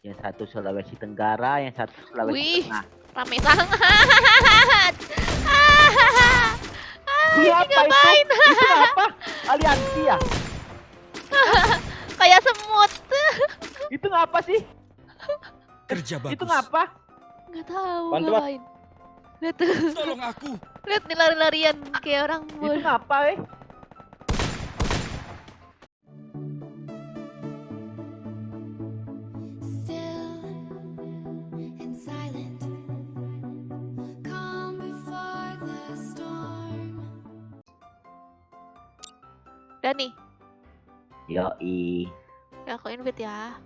Yang satu Sulawesi Tenggara, yang satu Sulawesi Wih, Tengah. rame banget. Ini Ini apa itu? ngapain? Itu apa? Aliansi ya? Kayak semut. Itu ngapa sih? Kerja bagus. Itu ngapa? Nggak tahu Bantu, ngapain. Lihat tuh. Tolong aku. Lihat nih lari-larian kayak orang Itu ngapa, Still and silent, calm before the storm. Udah nih, Yoi. ya aku invite ya.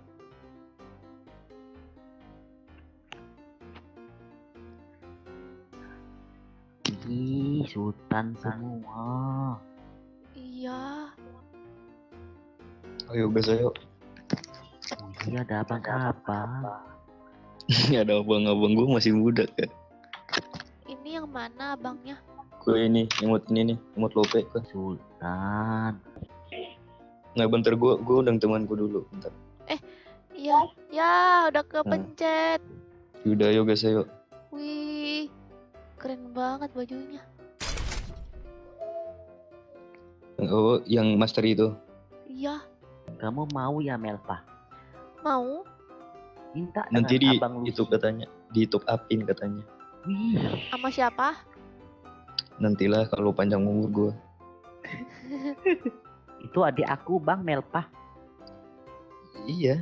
Ih, sultan semua. Iya. Ayo guys, ayo. Oh iya, ada apa? Ada abang-abang gue masih muda kan. Ini yang mana abangnya? Gue ini nih, emot lope kan. Sultan. Nah bentar gue undang temanku dulu, bentar. Iya. Ya, udah kepencet. Udah ayo guys, ayo. Wih, keren banget bajunya. Oh, yang master itu. Iya, Kamu mau ya, Melva? mau? Minta Nanti dengan Abang Lucy. itu katanya, di top upin katanya. Wih, Sama siapa? Nantilah kalau panjang umur gue. itu adik aku, Bang Melva. Iya.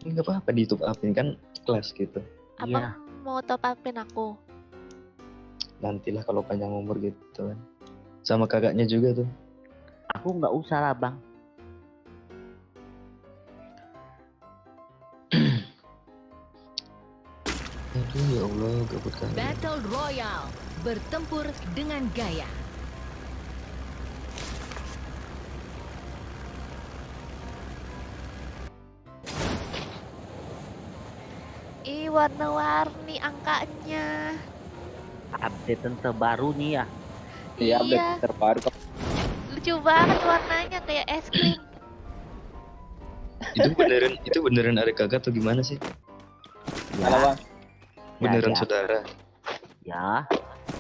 Enggak apa-apa di top upin kan kelas gitu. Abang Iya. mau top upin aku. Nantilah kalau panjang umur gitu kan. Sama kakaknya juga tuh. Aku nggak usah lah, Bang. Aduh ya Allah, gabut kali. Battle Royale, bertempur dengan gaya. Ih, warna-warni angkanya. Update terbaru nih ya. Iya, Iya. update terbaru. Lucu banget warnanya kayak es krim. Itu beneran ada kakak atau gimana sih? Ya, Bang. Ya, Beneran ya. saudara. Ya,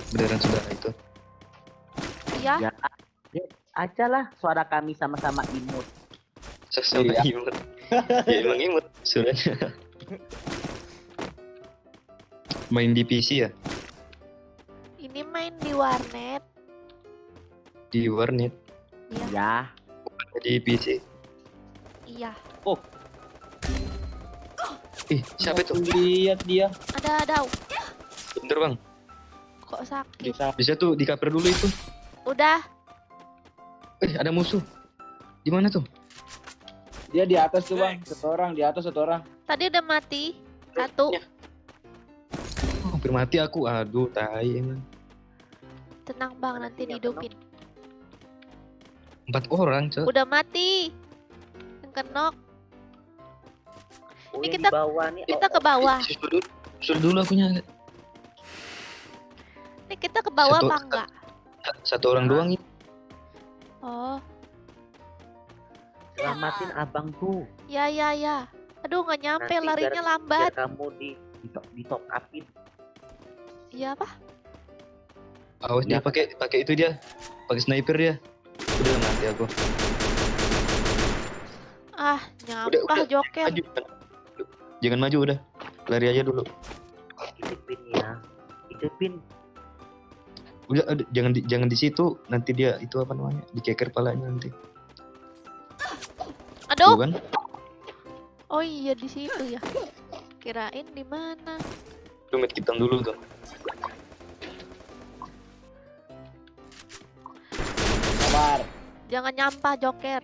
Beneran saudara itu. Iya. ya. Lihat aja lah suara kami sama-sama imut. Sama imut. Ya emang imut suaranya. Main di PC ya? Ini main di warnet. Di warnet. Iya. Ya, Di PC. Iya. Ih, siapa itu? Lihat dia. Ada. Bentar bang. Kok sakit? Bisa tuh di cover dulu itu. Udah. Ada musuh. Di mana tuh? Dia di atas tuh bang. Satu orang di atas, satu orang. Tadi udah mati. Satu. Oh, hampir mati aku. Aduh, tai emang. Tenang bang, nanti dihidupin. 4 orang, Cok. Udah mati. Yang kenok. oh, Ini yang kita- di bawah nih. Kita ke bawah. Susul dulu akunya. Ini kita ke bawah Satu- apa enggak? Satu orang doang ini. Oh, Selamatin abang tuh. ya. Aduh, nggak nyampe, Nanti larinya biar lambat. kamu di top upin. Iya apa? Awas dia Ya. pakai itu dia. Pakai sniper dia. Udah mati aku. Ah, nyampah Udah. joker. Maju. Jangan maju udah. Lari aja dulu. Hidupin ya. Hidupin. Udah, jangan di situ. Nanti dia itu apa namanya? Dikeker palanya nanti. Aduh. Tuh kan? Oh iya di situ ya. Kirain di mana? Lu med hitam dulu tuh. Sabar. Jangan nyampah joker.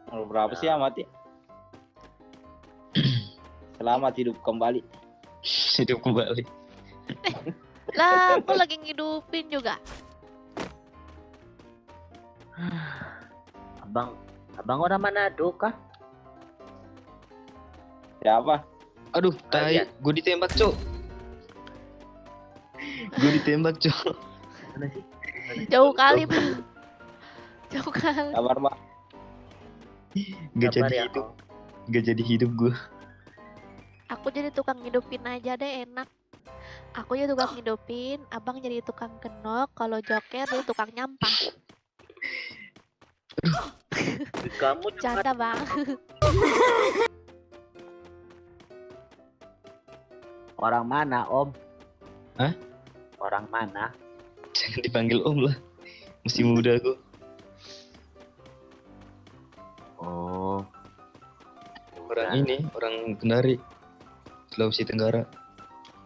Nomor berapa sih ya mati? Selamat hidup kembali. Hidup kembali. Lah, aku lagi ngidupin juga. Abang orang Manado kah? Siapa? Aduh, tai. Kalian. Gue ditembak, Cok. Gue ditembak, Cok. Mana sih? Jauh kali, Bang. Jauh kali. Sabar bang. Gak Sabar jadi ya, hidup. Om. Gak jadi hidup gue. Aku jadi tukang ngidupin aja deh, enak. Aku jadi tukang ngidupin, abang jadi tukang kenok, kalau Joker jadi tukang nyampah. Kamu Canda bang. orang mana, Om? Hah? Orang mana? Jangan dipanggil om lah. Masih muda aku. Oh. Orang ini, orang Kendari, Sulawesi Tenggara.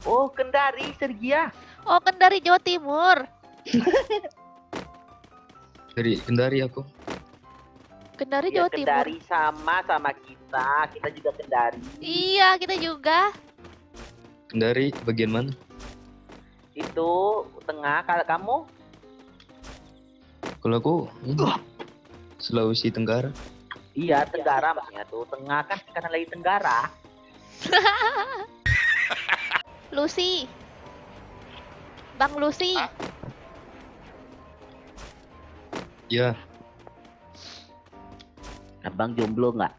Oh, Kendari, Sergia. Oh, kan dari Jawa Timur. Dari Kendari aku. Kendari Iya, Jawa Timur. Kendari sama kita. Kita juga Kendari. Iya, kita juga. Kendari bagian mana? Itu tengah. Kalau kamu? Kalau aku ini Sulawesi Tenggara. Iya, Tenggara maksudnya tuh. Tengah kan karena lagi Tenggara. Lucy. Bang Lucy. Ya, Abang jomblo nggak?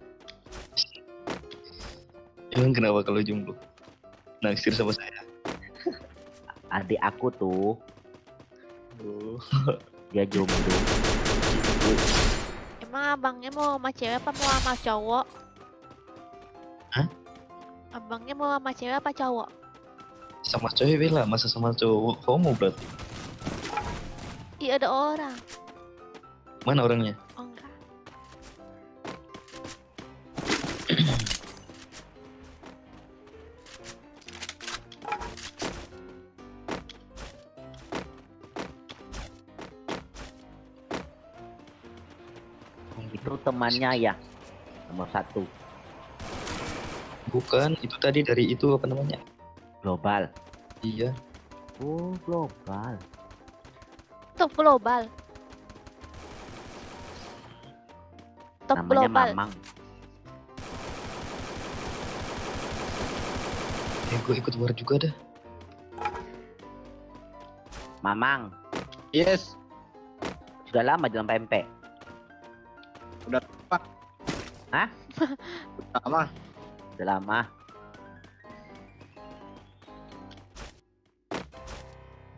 emang kenapa kalau jomblo? Naksir sama saya. Adik aku tuh, Oh. dia jomblo. Emang abangnya mau sama cewek apa mau sama cowok? Hah? Abangnya mau sama cewek apa cowok? Sama cewek lah, masa sama cowok homo berarti? Iya, ada orang. Mana orangnya? Oh enggak. Itu temannya ya, nomor 1. Bukan, itu tadi dari itu apa namanya? Global. Iya, Oh, global. Top global. Top Namanya global. Mamang. gue ikut war juga dah. Mamang, Yes. sudah lama jalan PMP. Sama. Sudah lama.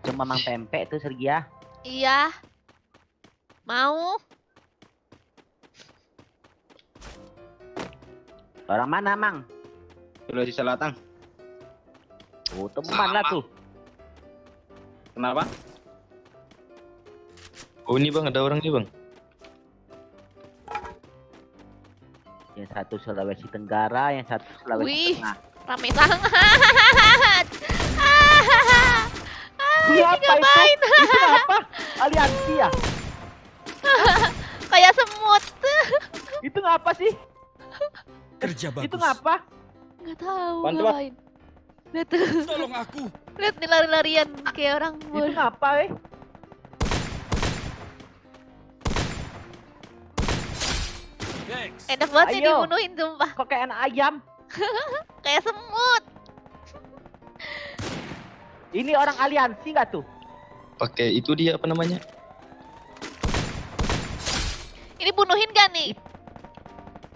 Cuma Mamang PMP tuh Sergia. Iya. Mau? Orang mana, Mang? Sulawesi Selatan. Oh, teman lah tuh. Kenapa? Oh ini bang, ada orang nih bang. Yang satu Sulawesi Tenggara, yang satu Sulawesi Wih. Tengah. Rame banget. Ini apa itu? Itu apa? Aliansi ya? Kayak semut. Itu ngapa sih? Kerja bagus. Itu ngapa? Nggak tahu Bantu, Bang. ngapain. Lihat tuh. Tolong aku. Lihat nih lari-larian kayak orang Itu bodoh. ngapa, Thanks. Enak banget sih Ayo. dibunuhin sumpah. Kok kayak anak ayam? Kayak semut. Ini orang aliansi nggak tuh? Pakai itu dia apa namanya? Ini bunuhin gak nih?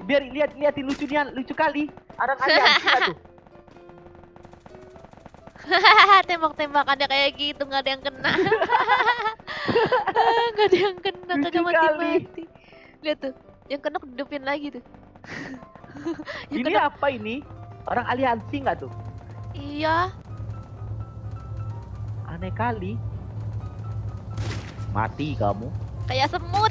Biar liatin lucunya, lucu kali. Orang aliansi nggak tuh? Tembak-tembakannya kayak gitu, nggak ada yang kena. Nggak ada yang kena, Lucu kagak kali. mati-mati. Lihat tuh, yang kena hidupin lagi tuh. Yang Ini kena- apa ini? Orang aliansi nggak tuh? Iya, Aneh kali. Mati kamu. kayak semut.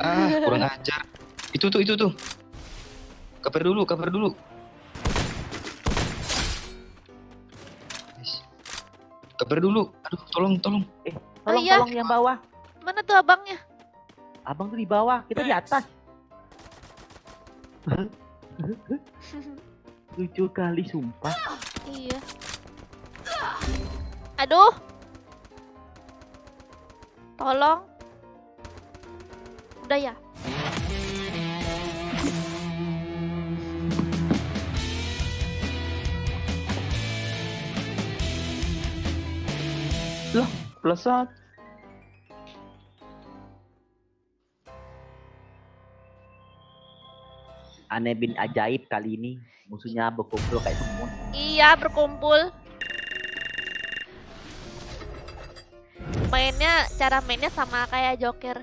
Ah, kurang ajar. Itu tuh. Kabar dulu. Guys. Kabar dulu. Aduh, tolong. Tolong, iya. tolong yang bawah. Mana tuh abangnya? Abang tuh di bawah, kita di atas. Lucu kali, sumpah. Iya. Aduh. Tolong. Udah ya? Plus 1. Aneh bin ajaib kali ini musuhnya berkumpul kayak semut. Iya, berkumpul. Cara mainnya sama kayak Joker.